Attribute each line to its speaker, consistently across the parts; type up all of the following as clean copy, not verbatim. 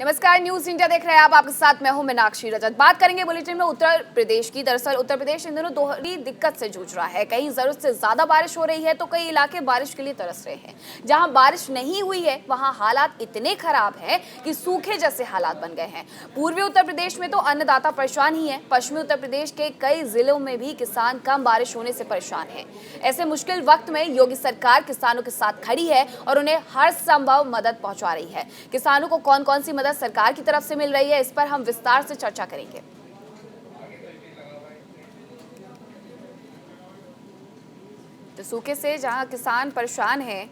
Speaker 1: नमस्कार, news India देख रहे हैं आप। आपके साथ मैं हूं मीनाक्षी रजत। बात करेंगे बुलेटिन में उत्तर प्रदेश की। दरअसल उत्तर प्रदेश इन दिनों दोहरी दिक्कत से जूझ रहा है। कहीं जरूरत से ज्यादा बारिश हो रही है तो कई इलाके बारिश के लिए तरस रहे हैं। जहां बारिश नहीं हुई है वहां हालात इतने खराब हैं कि सूखे जैसे हालात बन गए हैं। पूर्वी उत्तर प्रदेश में तो अन्नदाता परेशान ही है। पश्चिमी उत्तर प्रदेश के कई जिलों में भी किसान कम बारिश होने से परेशान है। ऐसे मुश्किल वक्त में योगी सरकार किसानों के साथ खड़ी है और उन्हें हर संभव मदद पहुंचा रही है। किसानों को कौन कौन सी मदद सरकार की तरफ से मिल रही है, इस पर हम विस्तार से चर्चा करेंगे। तो सूखे से जहां किसान परेशान हैं,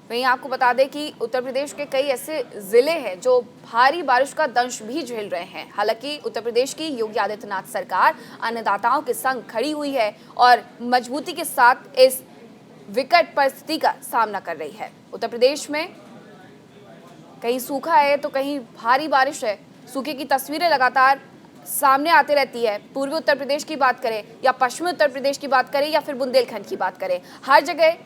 Speaker 1: वहीं आपको बता दें कि उत्तर प्रदेश के कई ऐसे जिले हैं जो भारी बारिश का दंश भी झेल रहे हैं। हालांकि उत्तर प्रदेश की योगी आदित्यनाथ सरकार अन्नदाताओं के संग खड़ी हुई है और मजबूती के साथ इस विकट परिस्थिति का सामना कर रही है। उत्तर प्रदेश में कहीं सूखा है तो कहीं भारी बारिश है। सूखे की तस्वीरें लगातार सामने आती रहती है। पूर्वी उत्तर प्रदेश की बात करें या पश्चिमी उत्तर प्रदेश की बात करें या फिर बुंदेलखंड की बात करें, हर जगह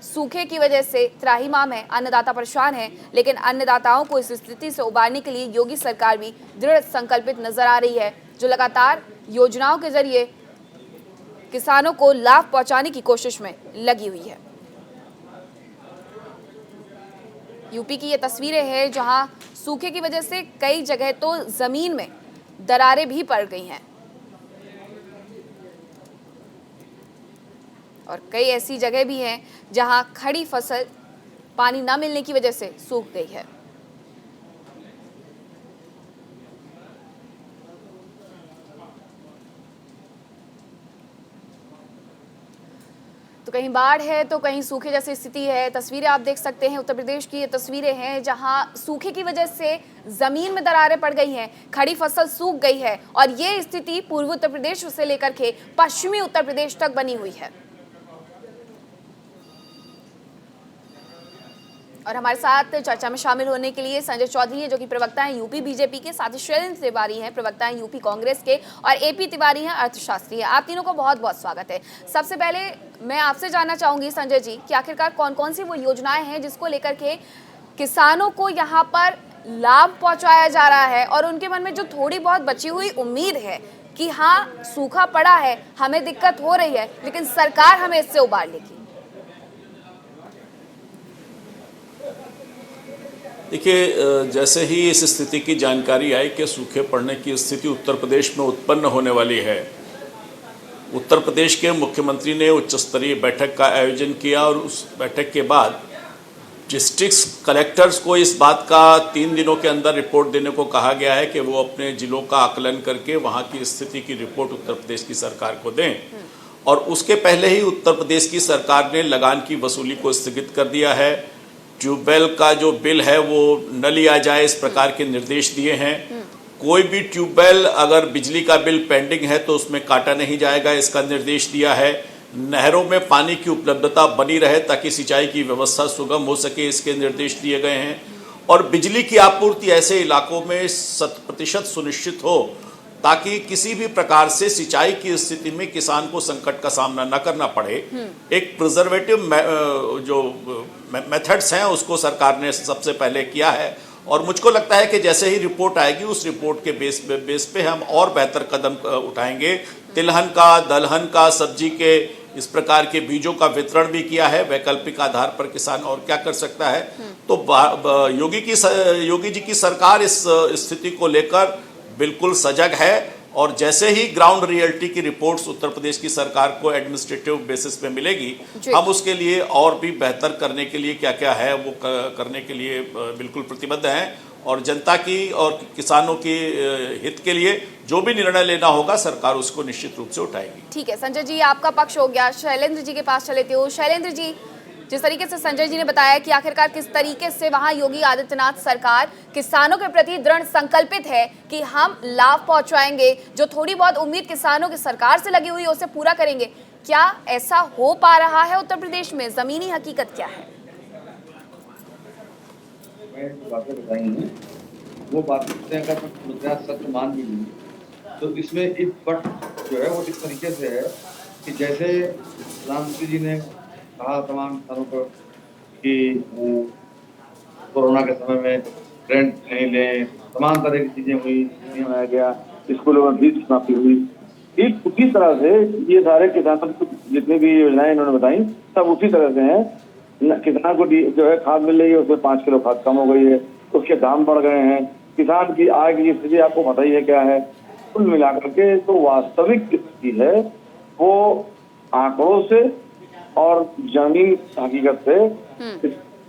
Speaker 1: सूखे की वजह से त्राहिमाम है। अन्नदाता परेशान है, लेकिन अन्नदाताओं को इस स्थिति से उबारने के लिए योगी सरकार भी दृढ़ संकल्पित नजर आ रही है, जो लगातार योजनाओं के जरिए किसानों को लाभ पहुंचाने की कोशिश में लगी हुई है। यूपी की ये तस्वीरें हैं जहां सूखे की वजह से कई जगह तो जमीन में दरारें भी पड़ गई हैं और कई ऐसी जगह भी हैं जहां खड़ी फसल पानी न मिलने की वजह से सूख गई है। तो कहीं बाढ़ है तो कहीं सूखे जैसी स्थिति है। तस्वीरें आप देख सकते हैं, उत्तर प्रदेश की ये तस्वीरें हैं जहां सूखे की वजह से जमीन में दरारें पड़ गई हैं, खड़ी फसल सूख गई है और ये स्थिति पूर्वी उत्तर प्रदेश से लेकर के पश्चिमी उत्तर प्रदेश तक बनी हुई है। और हमारे साथ चर्चा में शामिल होने के लिए संजय चौधरी हैं, जो कि प्रवक्ता हैं यूपी बीजेपी के, साथ ही शैलेंद्र तिवारी हैं, प्रवक्ता हैं यूपी कांग्रेस के, और एपी तिवारी हैं, अर्थशास्त्री हैं। आप तीनों को बहुत बहुत स्वागत है। सबसे पहले मैं आपसे जानना चाहूंगी संजय जी कि आखिरकार कौन कौन सी वो योजनाएं हैं जिसको लेकर के किसानों को यहाँ पर लाभ पहुंचाया जा रहा है और उनके मन में जो थोड़ी बहुत बची हुई उम्मीद है कि हाँ सूखा पड़ा है, हमें दिक्कत हो रही है, लेकिन सरकार हमें इससे उबार लेगी।
Speaker 2: देखिए, जैसे ही इस स्थिति की जानकारी आई कि सूखे पड़ने की स्थिति उत्तर प्रदेश में उत्पन्न होने वाली है, उत्तर प्रदेश के मुख्यमंत्री ने उच्च स्तरीय बैठक का आयोजन किया और उस बैठक के बाद डिस्ट्रिक्ट कलेक्टर्स को इस बात का 3 दिनों के अंदर रिपोर्ट देने को कहा गया है कि वो अपने जिलों का आकलन करके वहाँ की स्थिति की रिपोर्ट उत्तर प्रदेश की सरकार को दें। और उसके पहले ही उत्तर प्रदेश की सरकार ने लगान की वसूली को स्थगित कर दिया है। ट्यूबवेल का जो बिल है वो न लिया जाए, इस प्रकार के निर्देश दिए हैं। कोई भी ट्यूबवेल अगर बिजली का बिल पेंडिंग है तो उसमें काटा नहीं जाएगा, इसका निर्देश दिया है। नहरों में पानी की उपलब्धता बनी रहे ताकि सिंचाई की व्यवस्था सुगम हो सके, इसके निर्देश दिए गए हैं। और बिजली की आपूर्ति ऐसे इलाकों में 100% सुनिश्चित हो ताकि किसी भी प्रकार से सिंचाई की स्थिति में किसान को संकट का सामना न करना पड़े। एक प्रिजर्वेटिव जो मेथड्स हैं उसको सरकार ने सबसे पहले किया है और मुझको लगता है कि जैसे ही रिपोर्ट आएगी उस रिपोर्ट के बेस पे हम और बेहतर कदम उठाएंगे। तिलहन का, दलहन का, सब्जी के इस प्रकार के बीजों का वितरण भी किया है। वैकल्पिक आधार पर किसान और क्या कर सकता है। तो योगी जी की सरकार इस स्थिति को लेकर बिल्कुल सजग है और जैसे ही ग्राउंड रियलिटी की रिपोर्ट्स उत्तर प्रदेश की सरकार को एडमिनिस्ट्रेटिव बेसिस पे मिलेगी, हम उसके लिए और भी बेहतर करने के लिए क्या क्या है वो करने के लिए बिल्कुल प्रतिबद्ध हैं और जनता की और किसानों के हित के लिए जो भी निर्णय लेना होगा सरकार उसको निश्चित रूप से उठाएगी।
Speaker 1: ठीक है संजय जी, आपका पक्ष हो गया। शैलेंद्र जी के पास चले थे। शैलेंद्र जी, जिस तरीके से संजय जी ने बताया कि आखिरकार किस तरीके से वहां योगी आदित्यनाथ सरकार किसानों के प्रति दृढ़ संकल्पित है कि हम लाभ पहुंचाएंगे, जो थोड़ी बहुत उम्मीद किसानों की सरकार से लगी हुई है उसे पूरा करेंगे, क्या ऐसा हो पा रहा है उत्तर प्रदेश में? जमीनी हकीकत क्या है?
Speaker 3: बातें बताई हैं वो बातें अगर सत्य मान भी ली तो इसमें एक पट जो है वो इस तरीके से है कि जैसे प्रधानमंत्री जी ने कहा तमाम किसानों को कि कोरोना के समय में रेंट नहीं लें, तमाम तरह की चीजें हुई, नहीं बनाया गया, स्कूलों में फीस माफी हुई। ठीक उसी तरह से ये सारे किसानों को जितनी भी योजनाएं इन्होंने बताई सब उसी तरह से हैं। किसान को जो है खाद मिल रही है, उसमें 5 किलो खाद कम हो गई है, उसके दाम बढ़ गए हैं, किसान की आय की स्थिति आपको पता ही है क्या है। कुल मिलाकर के तो वास्तविक स्थिति है वो आंकड़ों से और जमीन हकीकत से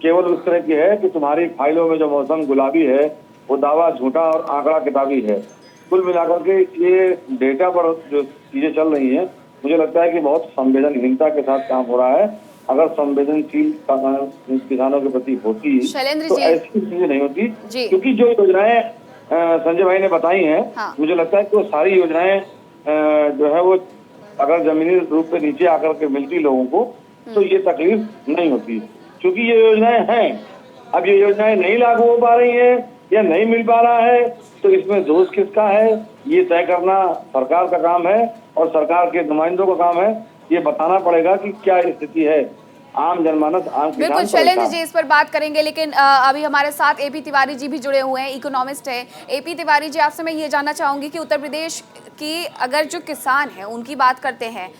Speaker 3: केवल उस तरह की है कि तुम्हारी फाइलों में जो मौसम गुलाबी है वो दावा झूठा और आंकड़ा किताबी है। कुल मिलाकर के ये डेटा पर जो चीजें चल रही हैं, मुझे लगता है कि बहुत संवेदनहीनता के साथ काम हो रहा है। अगर संवेदनशील किसानों के प्रति होती तो ऐसी चीजें नहीं होती, क्योंकि जो योजनाएं संजय भाई ने बताई हैं,
Speaker 1: हाँ।
Speaker 3: मुझे लगता है कि वो सारी योजनाएं जो है वो अगर जमीनी रूप से नीचे आकर के मिलती लोगों को तो ये तकलीफ नहीं होती, क्योंकि ये योजनाएं हैं। अब ये योजनाएं नहीं लागू हो पा रही हैं या नहीं मिल पा रहा है तो इसमें दोष किसका है, ये तय करना सरकार का काम है और सरकार के नुमाइंदों का काम है। ये बताना पड़ेगा कि क्या स्थिति है। आम जनमानस, आम किसान
Speaker 1: बिल्कुल शैलेंद्र जी इस पर बात करेंगे, लेकिन अभी हमारे साथ एपी तिवारी जी भी जुड़े हुए हैं, इकोनॉमिस्ट है। एपी तिवारी जी, आपसे मैं ये जानना चाहूंगी कि उत्तर प्रदेश की अगर जो किसान है उनकी बात करते हैं,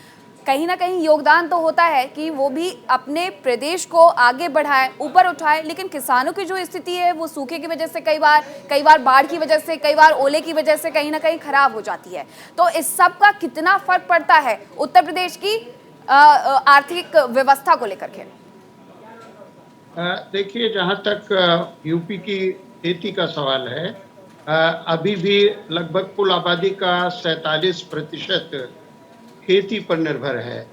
Speaker 1: कहीं ना कहीं योगदान तो होता है कि वो भी अपने प्रदेश को आगे बढ़ाए, ऊपर उठाए, लेकिन किसानों की जो स्थिति है वो सूखे की वजह से कई बार बाढ़ की वजह से, कई बार ओले की वजह से कहीं ना कहीं खराब हो जाती है। तो इस सब का कितना फर्क पड़ता है उत्तर प्रदेश की आर्थिक व्यवस्था को लेकर के?
Speaker 4: देखिए, जहाँ तक यूपी की खेती का सवाल है, अभी भी लगभग कुल आबादी का 47% खेती पर निर्भर है।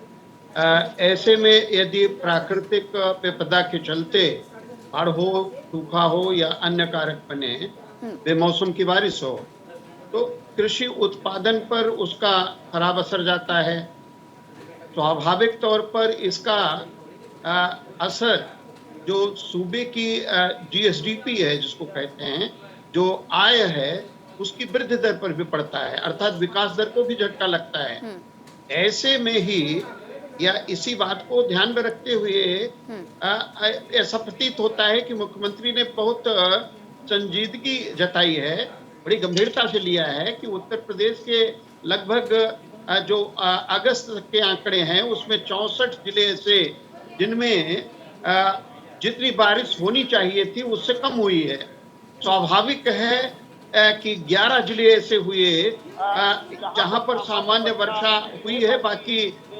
Speaker 4: ऐसे में यदि प्राकृतिक विपदा के चलते बाढ़ हो, सूखा हो या अन्य कारक बने, बेमौसम की बारिश हो, तो कृषि उत्पादन पर उसका खराब असर जाता है। स्वाभाविक तौर पर इसका असर जो सूबे की जीएसडीपी है जिसको कहते हैं, जो आय है उसकी वृद्धि दर पर भी पड़ता है, अर्थात विकास दर को भी झटका लगता है। ऐसे में ही या इसी बात को ध्यान में रखते हुए ऐसा प्रतीत होता है कि मुख्यमंत्री ने बहुत संजीदगी जताई है, बड़ी गंभीरता से लिया है कि उत्तर प्रदेश के लगभग जो अगस्त तक के आंकड़े हैं उसमें 64 जिले ऐसे जिनमें जितनी बारिश होनी चाहिए थी उससे कम हुई है। स्वाभाविक है कि 11 जिले ऐसे हुए जहां पर सामान्य वर्षा हुई है, बाकी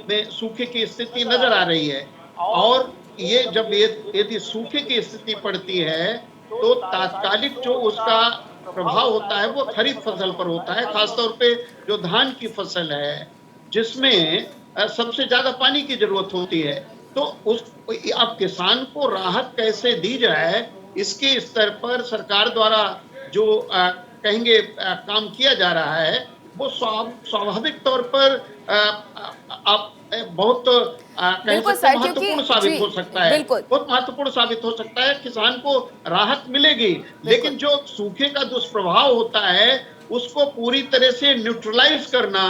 Speaker 4: में सूखे की स्थिति नजर आ रही है। और ये जब यदि सूखे की स्थिति पड़ती है तो तात्कालिक जो उसका प्रभाव होता है वो खरीफ फसल पर होता है, खासतौर पे जो धान की फसल है जिसमें सबसे ज्यादा पानी की जरूरत होती है। तो अब किसान को राहत कैसे दी जाए, इसके स्तर पर सरकार द्वारा जो कहेंगे काम किया जा रहा है वो स्वाभाविक तौर पर बहुत महत्वपूर्ण साबित हो सकता है, बहुत महत्वपूर्ण साबित हो सकता है। किसान को राहत मिलेगी, लेकिन जो सूखे का दुष्प्रभाव होता है उसको पूरी तरह से न्यूट्रलाइज करना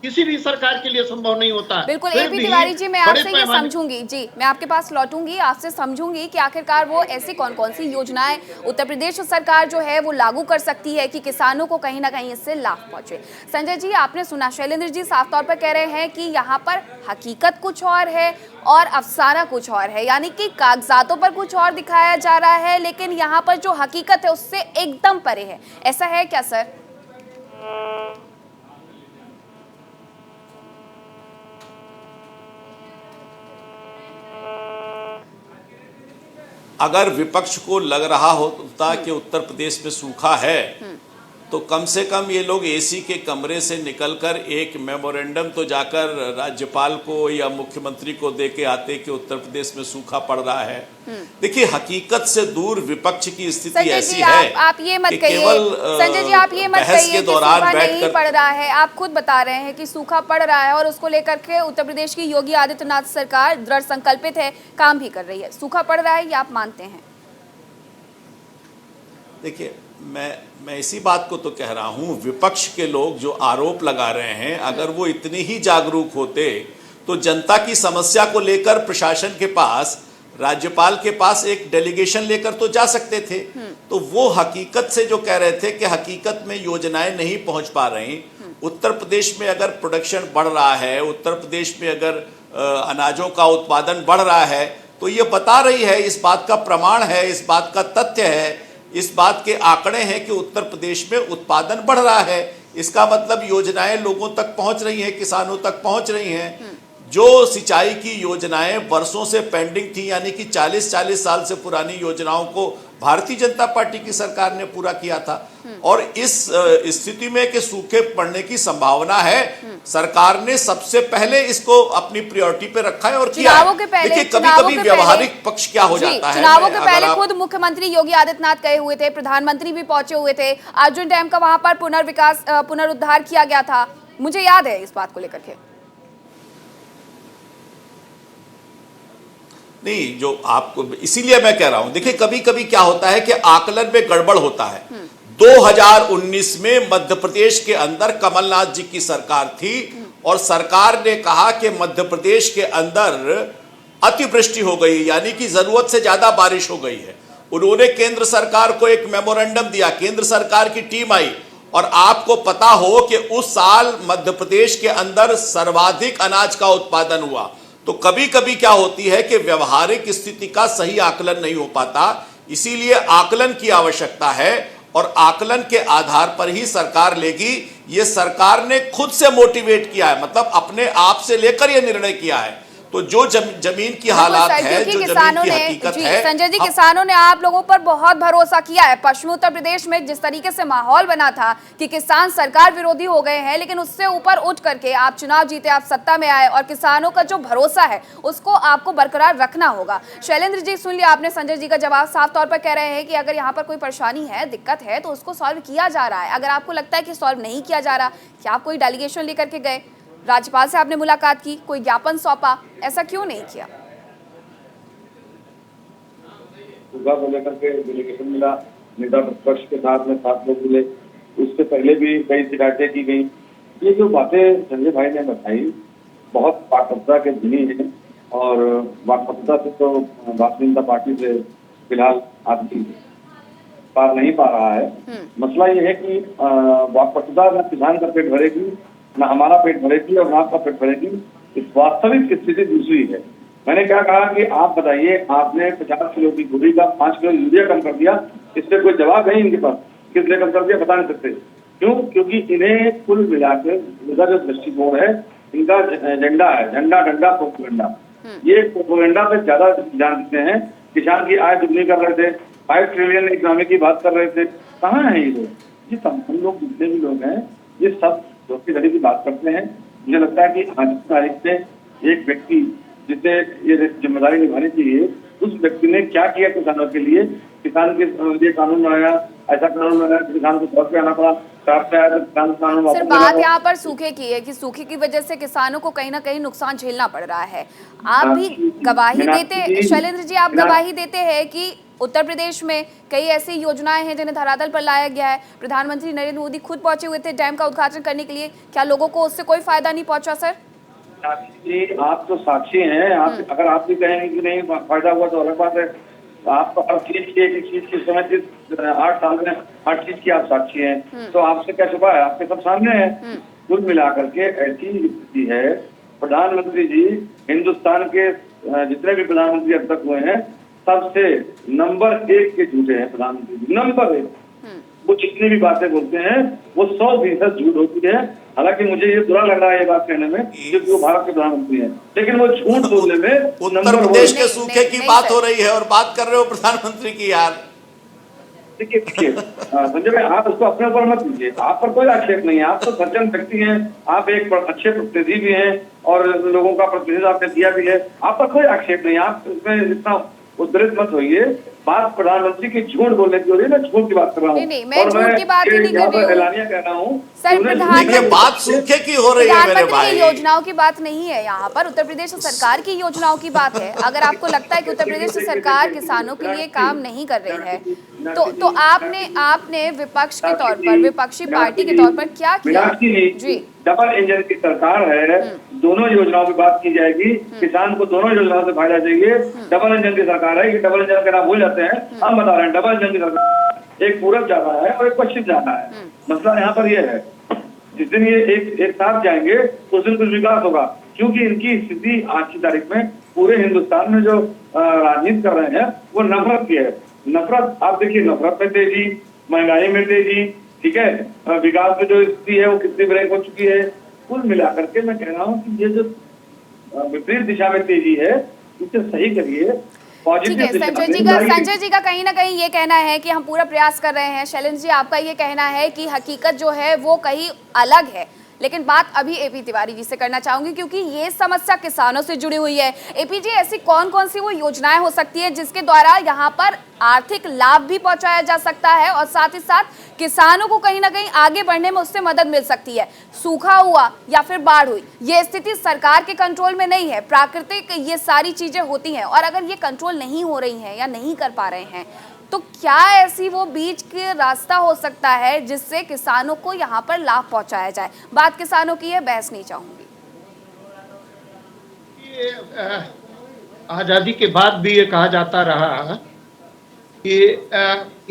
Speaker 4: किसी भी सरकार के लिए संभव नहीं होता।
Speaker 1: बिल्कुल एपी तिवारी जी, मैं आपसे ये समझूंगी जी, मैं आपके पास लौटूंगी, आपसे समझूंगी कि आखिरकार वो ऐसी कौन कौन सी योजनाएं उत्तर प्रदेश सरकार जो है वो लागू कर सकती है कि किसानों को कहीं ना कहीं इससे लाभ पहुंचे। संजय जी, आपने सुना शैलेंद्र जी साफ तौर पर कह रहे हैं कि यहाँ पर हकीकत कुछ और है और अफसाना कुछ और है, यानी कि कागजातों पर कुछ और दिखाया जा रहा है लेकिन यहाँ पर जो हकीकत है उससे एकदम परे है। ऐसा है क्या सर?
Speaker 2: अगर विपक्ष को लग रहा होता कि उत्तर प्रदेश में सूखा है तो कम से कम ये लोग एसी के कमरे से निकलकर एक मेमोरेंडम तो जाकर राज्यपाल को या मुख्यमंत्री को दे के आते कि उत्तर प्रदेश में सूखा पड़ रहा है। देखिए, हकीकत से दूर विपक्ष की स्थिति ऐसी है
Speaker 1: आप ये मत कहिए संजय जी, आप ये मत कहिए कि सूखा नहीं पड़ रहा है। आप खुद बता रहे हैं कि सूखा पड़ रहा है और उसको लेकर के उत्तर प्रदेश की योगी आदित्यनाथ सरकार दृढ़ संकल्पित है, काम भी कर रही है। सूखा पड़ रहा है ये आप मानते हैं?
Speaker 2: देखिए, मैं इसी बात को तो कह रहा हूं, विपक्ष के लोग जो आरोप लगा रहे हैं, अगर वो इतने ही जागरूक होते तो जनता की समस्या को लेकर प्रशासन के पास राज्यपाल के पास एक डेलीगेशन लेकर तो जा सकते थे। तो वो हकीकत से जो कह रहे थे कि हकीकत में योजनाएं नहीं पहुंच पा रही, उत्तर प्रदेश में अगर प्रोडक्शन बढ़ रहा है, उत्तर प्रदेश में अगर अनाजों का उत्पादन बढ़ रहा है, तो ये बता रही है, इस बात का प्रमाण है, इस बात का तथ्य है, इस बात के आंकड़े हैं कि उत्तर प्रदेश में उत्पादन बढ़ रहा है। इसका मतलब योजनाएं लोगों तक पहुंच रही हैं, किसानों तक पहुंच रही हैं। जो सिंचाई की योजनाएं वर्षों से पेंडिंग थी, यानी कि 40-40 साल से पुरानी योजनाओं को भारतीय जनता पार्टी की सरकार ने पूरा किया था। और इस स्थिति में कि सूखे पड़ने की संभावना है, सरकार ने सबसे पहले इसको अपनी प्रायोरिटी पे रखा है और किया है। देखिए, कभी-कभी व्यवहारिक पक्ष क्या हो जाता है।
Speaker 1: चुनावों के पहले खुद मुख्यमंत्री योगी आदित्यनाथ गए हुए थे, प्रधानमंत्री भी पहुंचे हुए थे, अर्जुन डैम का वहां पर पुनरुद्धार किया गया था, मुझे याद है इस बात को लेकर के।
Speaker 2: नहीं, जो आपको, इसीलिए मैं कह रहा हूं, देखिए कभी कभी क्या होता है कि आकलन में गड़बड़ होता है। 2019 में मध्य प्रदेश के अंदर कमलनाथ जी की सरकार थी और सरकार ने कहा कि मध्य प्रदेश के अंदर अतिवृष्टि हो गई, यानी कि जरूरत से ज्यादा बारिश हो गई है। उन्होंने केंद्र सरकार को एक मेमोरेंडम दिया, केंद्र सरकार की टीम आई और आपको पता हो कि उस साल मध्य प्रदेश के अंदर सर्वाधिक अनाज का उत्पादन हुआ। तो कभी कभी क्या होती है कि व्यवहारिक स्थिति का सही आकलन नहीं हो पाता, इसीलिए आकलन की आवश्यकता है और आकलन के आधार पर ही सरकार लेगी। ये सरकार ने खुद से मोटिवेट किया है, मतलब अपने आप से लेकर यह निर्णय किया है। तो जो जमीन की हालात है, जो जमीन की हकीकत है।
Speaker 1: संजय जी, किसानों ने आप लोगों पर बहुत भरोसा किया है। पश्चिमी उत्तर प्रदेश में जिस तरीके से माहौल बना था कि किसान सरकार विरोधी हो गए हैं, लेकिन उससे ऊपर उठ करके आप चुनाव जीते, आप सत्ता में आए और किसानों का जो भरोसा है उसको आपको बरकरार रखना होगा। शैलेंद्र जी, सुन लिया आपने संजय जी का जवाब, साफ तौर पर कह रहे हैं कि अगर यहाँ पर कोई परेशानी है, दिक्कत है, तो उसको सॉल्व किया जा रहा है। अगर आपको लगता है कि सॉल्व नहीं किया जा रहा, क्या आप कोई डेलीगेशन लेकर के गए, राज्यपाल से आपने मुलाकात की, कोई ज्ञापन सौंपा, ऐसा क्यों नहीं किया?
Speaker 3: को लेकर के डेलीगेशन मिला, नेता प्रतिपक्ष के साथ में 7 लोग मिले, उससे पहले भी कई शिकायतें की गई। ये जो बातें संजय भाई ने बताई बहुत वाकफता के धनी है और वाकफता से तो भारतीय जनता पार्टी से फिलहाल आदमी पार नहीं पा रहा है। मसला ये है कि वाकफता न किसान का पेट भरेगी, न हमारा पेट भरेगी और न आपका पेट भरेगी। इस वास्तविक स्थिति दूसरी है। मैंने क्या कहा कि आप बताइए, आपने 50 किलो की गोभी का 5 किलो यूरिया कम कर दिया, इससे कोई जवाब है इनके पास? किस लिए कम कर दिया बता नहीं सकते। क्यों? क्योंकि इन्हें कुल मिलाकर इनका जो दृष्टिकोण है, इनका एजेंडा है, झंडा डंडा प्रोपेगेंडा। ये प्रोपेगेंडा पे ज्यादा ध्यान देते हैं। किसान की आय दुगनी कर रहे थे, 5 ट्रिलियन इकोनॉमी की बात कर रहे थे। कहाँ है ये लोग? ये तमाम लोग, जितने भी लोग हैं, ये सब धोखेधड़ी की बात करते हैं। मुझे लगता है कि आज की तारीख से एक व्यक्ति जिसे ये जिम्मेदारी निभानी चाहिए, उस व्यक्ति ने क्या किया किसानों के लिए। किसान के लिए कानून बनाया, ऐसा कानून बनाया किसान को बहुत आना पड़ा, कानून।
Speaker 1: सर, बात यहाँ पर सूखे की है कि सूखे की वजह से किसानों को कहीं ना कहीं नुकसान झेलना पड़ रहा है। आप भी गवाही देते, शैलेंद्र जी, आप गवाही देते हैं कि उत्तर प्रदेश में कई ऐसी योजनाएं हैं जिन्हें धरातल पर लाया गया है। प्रधानमंत्री नरेंद्र मोदी खुद पहुंचे हुए थे डैम का उद्घाटन करने के लिए, क्या लोगों को उससे कोई फायदा नहीं पहुंचा? सर
Speaker 3: जी, आप तो साक्षी हैं। आप अगर आप भी कहेंगे कि नहीं फायदा हुआ तो अलग बात है। आपको हर चीज की, एक चीज की समय 8 साल में हर चीज की आप साक्षी हैं, तो आपसे क्या छुपा है? आपके सब सामने है। कुल मिलाकर के ऐसी स्थिति है, प्रधानमंत्री जी हिंदुस्तान के जितने भी प्रधानमंत्री अब तक हुए हैं, सबसे नंबर 1 के झूठे हैं प्रधानमंत्री जी, नंबर 1। वो जितनी भी बातें बोलते हैं वो 100% झूठ होती है। हालांकि मुझे ये बुरा लग रहा है ये बात कहने में, क्योंकि वो भारत के प्रधानमंत्री हैं, लेकिन वो झूठ बोलने में
Speaker 2: उत्तर प्रदेश के सूखे की बात हो रही है और बात कर रहे हो प्रधानमंत्री की। यार
Speaker 3: देखिए संजय भाई, आप उसको अपने ऊपर मत लीजिए, आप पर कोई आक्षेप नहीं है। आप तो सज्जन व्यक्ति हैं, आप एक अच्छे प्रतिनिधि भी हैं और लोगों का प्रतिनिधित्व आपने किया भी है, आप पर कोई आक्षेप नहीं है। आप इसमें इतना उद्धृत मत होइए। बात प्रधानमंत्री की झूठ बोलने की हो रही है, मैं झूठ की बात कर रहा हूँ।
Speaker 1: नहीं, मैं झूठ की बात ही नहीं कर रही हूँ,
Speaker 3: ऐलानिया कह रहा हूँ।
Speaker 1: सर, प्रधानमंत्री
Speaker 2: बात सूखे की हो रही है मेरे भाई।
Speaker 1: योजनाओं की बात नहीं है यहाँ पर, उत्तर प्रदेश सरकार की योजनाओं की बात है। अगर आपको लगता है कि उत्तर प्रदेश सरकार किसानों के लिए काम नहीं कर रही है, तो आपने विपक्ष के तौर पर, विपक्षी पार्टी के तौर पर क्या किया? जी
Speaker 3: डबल इंजन की सरकार है, दोनों योजनाओं की बात की जाएगी, किसान को दोनों योजनाओं से फायदा चाहिए। डबल इंजन की सरकार है, ये डबल इंजन का नाम भूल जाते हैं, हम बता रहे हैं डबल इंजन की सरकार, एक पूरब जाना है और एक पश्चिम जाना है। मसला यहाँ पर यह है, जिस दिन ये एक साथ जाएंगे उस दिन कुछ विकास होगा, क्योंकि इनकी स्थिति आज की तारीख में पूरे हिंदुस्तान में जो राजनीति कर रहे हैं वो नफरत की है। नफरत, आप देखिए, नफरत में तेजी, महंगाई में तेजी, ठीक है, विकास में जो स्थिति है वो कितनी ब्रेक हो चुकी है। कुल मिलाकर के मैं कह रहा हूँ कि ये जो विपरीत दिशा में तेजी है इसे सही करिए।
Speaker 1: ठीक है, संजय जी का कहीं ना कहीं ये कहना है कि हम पूरा प्रयास कर रहे हैं। शैलेंद्र जी, आपका ये कहना है कि हकीकत जो है वो कहीं अलग है, लेकिन बात अभी एपी तिवारी जी से करना चाहूंगी क्योंकि ये समस्या किसानों से जुड़ी हुई है। एपी जी, ऐसी कौन कौन सी वो योजनाएं हो सकती है जिसके द्वारा यहाँ पर आर्थिक लाभ भी पहुंचाया जा सकता है और साथ ही साथ किसानों को कहीं ना कहीं आगे बढ़ने में उससे मदद मिल सकती है? सूखा हुआ या फिर बाढ़ हुई, ये स्थिति सरकार के कंट्रोल में नहीं है, प्राकृतिक ये सारी चीजें होती हैं, और अगर ये कंट्रोल नहीं हो रही हैं या नहीं कर पा रहे हैं तो क्या ऐसी वो बीच के रास्ता हो सकता है जिससे किसानों को यहाँ पर लाभ पहुंचाया जाए? बात किसानों की है, बहस नहीं चाहूंगी।
Speaker 4: आजादी के बाद भी ये कहा जाता रहा कि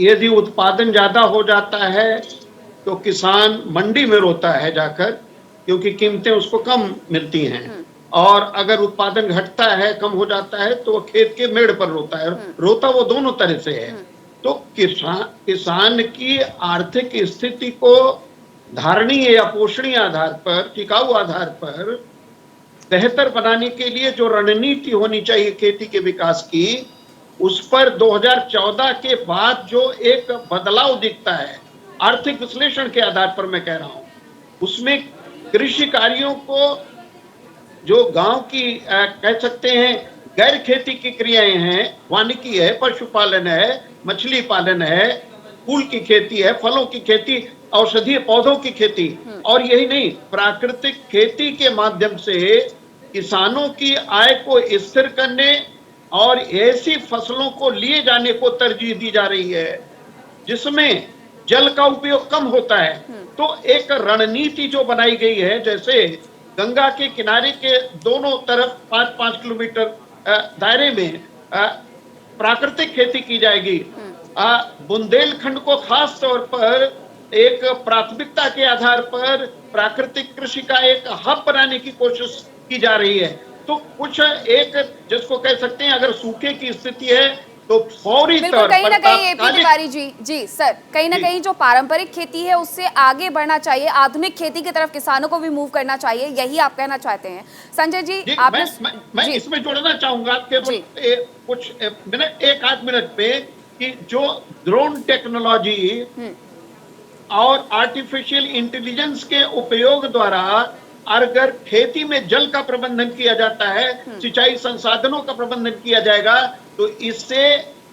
Speaker 4: यदि उत्पादन ज्यादा हो जाता है तो किसान मंडी में रोता है जाकर, क्योंकि कीमतें उसको कम मिलती हैं, और अगर उत्पादन घटता है, कम हो जाता है, तो वो खेत के मेड़ पर रोता है। रोता वो दोनों तरह से है। तो किसान की आर्थिक स्थिति को धारणीय या पोषणीय आधार पर, टिकाऊ आधार पर बेहतर बनाने के लिए जो रणनीति होनी चाहिए खेती के विकास की, उस पर 2014 के बाद जो एक बदलाव दिखता है आर्थिक विश्लेषण के आधार पर, मैं कह रहा हूं, उसमें कृषि कार्यों को जो गांव की कह सकते हैं गैर खेती की क्रियाएं हैं, वानिकी है, पशुपालन है, मछली पालन है, फूल की खेती है, फलों की खेती, औषधीय पौधों की खेती, और यही नहीं, प्राकृतिक खेती के माध्यम से किसानों की आय को स्थिर करने और ऐसी फसलों को लिए जाने को तरजीह दी जा रही है जिसमें जल का उपयोग कम होता है। तो एक रणनीति जो बनाई गई है, जैसे गंगा के किनारे के दोनों तरफ 5-5 किलोमीटर दायरे में प्राकृतिक खेती की जाएगी। बुंदेलखंड को खास तौर पर एक प्राथमिकता के आधार पर प्राकृतिक कृषि का एक हब बनाने की कोशिश की जा रही है। तो कुछ एक जिसको कह सकते हैं, अगर सूखे की स्थिति है तो फौरी तौर पर
Speaker 1: कहीं ना कहीं एपी तिवारी जी सर, कहीं ना कहीं जो पारंपरिक खेती है उससे आगे बढ़ना चाहिए, आधुनिक खेती की तरफ किसानों को भी मूव करना चाहिए, यही आप कहना चाहते हैं? संजय जी, आपने
Speaker 4: मैं इसमें जोड़ना चाहूंगा केवल कुछ मिनट, 1-8 मिनट पे, कि जो ड्रोन टेक्नोलॉजी और आर्टिफिशियल इंटेलिजेंस के उपयोग द्वारा अगर खेती में जल का प्रबंधन किया जाता है, सिंचाई संसाधनों का प्रबंधन किया जाएगा, तो इससे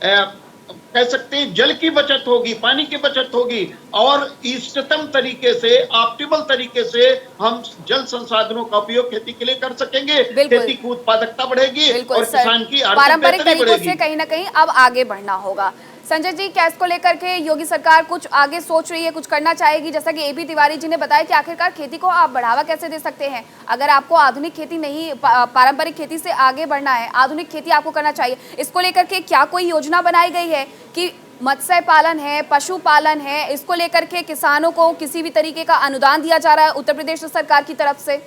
Speaker 4: कह सकते हैं जल की बचत होगी, पानी की बचत होगी, और इष्टतम तरीके से, ऑप्टिमल तरीके से हम जल संसाधनों का उपयोग खेती के लिए कर सकेंगे। खेती की उत्पादकता बढ़ेगी और किसान की
Speaker 1: पारंपरिक तरीकों से कहीं ना कहीं अब आगे बढ़ना होगा। संजय जी, क्या इसको लेकर के योगी सरकार कुछ आगे सोच रही है, कुछ करना चाहेगी? जैसा कि एपी तिवारी जी ने बताया कि आखिरकार खेती को आप बढ़ावा कैसे दे सकते हैं? अगर आपको आधुनिक खेती नहीं, पारंपरिक खेती से आगे बढ़ना है, आधुनिक खेती आपको करना चाहिए, इसको लेकर के क्या कोई योजना बनाई गई है कि मत्स्य पालन है, पशुपालन है, इसको लेकर के किसानों को किसी भी तरीके का अनुदान दिया जा रहा है उत्तर प्रदेश सरकार की तरफ से?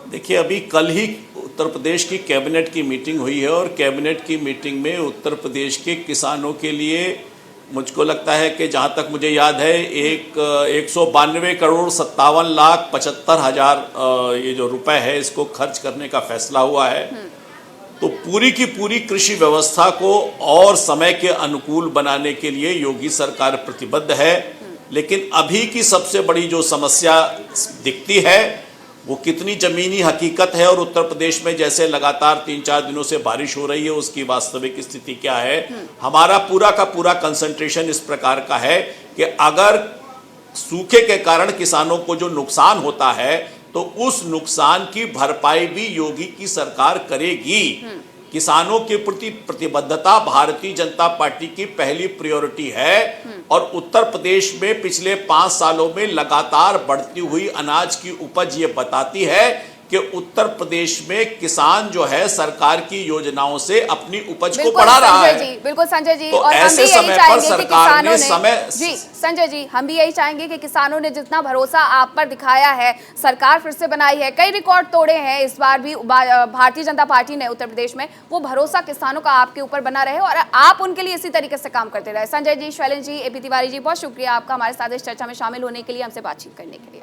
Speaker 2: देखिए, अभी कल ही उत्तर प्रदेश की कैबिनेट की मीटिंग हुई है और कैबिनेट की मीटिंग में उत्तर प्रदेश के किसानों के लिए मुझको लगता है कि जहाँ तक मुझे याद है 192 करोड़ 57,75,000 ये जो रुपए है इसको खर्च करने का फैसला हुआ है। तो पूरी की पूरी कृषि व्यवस्था को और समय के अनुकूल बनाने के लिए योगी सरकार प्रतिबद्ध है। लेकिन अभी की सबसे बड़ी जो समस्या दिखती है वो कितनी ज़मीनी हकीकत है और उत्तर प्रदेश में जैसे लगातार 3-4 दिनों से बारिश हो रही है उसकी वास्तविक स्थिति क्या है। हमारा पूरा का पूरा कंसंट्रेशन इस प्रकार का है कि अगर सूखे के कारण किसानों को जो नुकसान होता है तो उस नुकसान की भरपाई भी योगी की सरकार करेगी। किसानों के प्रति प्रतिबद्धता भारतीय जनता पार्टी की पहली प्रायोरिटी है और उत्तर प्रदेश में पिछले 5 सालों में लगातार बढ़ती हुई अनाज की उपज ये बताती है कि उत्तर प्रदेश में किसान जो है सरकार की योजनाओं से अपनी उपज को बढ़ा रहा है।
Speaker 1: बिल्कुल संजय जी,
Speaker 2: तो
Speaker 1: और हम
Speaker 2: ऐसे
Speaker 1: भी यही
Speaker 2: समय पर
Speaker 1: चाहेंगे कि
Speaker 2: सरकार ने
Speaker 1: किसानों जी संजय जी, हम भी यही चाहेंगे कि किसानों ने जितना भरोसा आप पर दिखाया है, सरकार फिर से बनाई है, कई रिकॉर्ड तोड़े हैं इस बार भी भारतीय जनता पार्टी ने उत्तर प्रदेश में, वो भरोसा किसानों का आपके ऊपर बना रहे और आप उनके लिए इसी तरीके से काम करते रहे। संजय जी, शैलेंद्र जी, एपी तिवारी जी, बहुत शुक्रिया आपका हमारे साथ इस चर्चा में शामिल होने के लिए, हमसे बातचीत करने के लिए।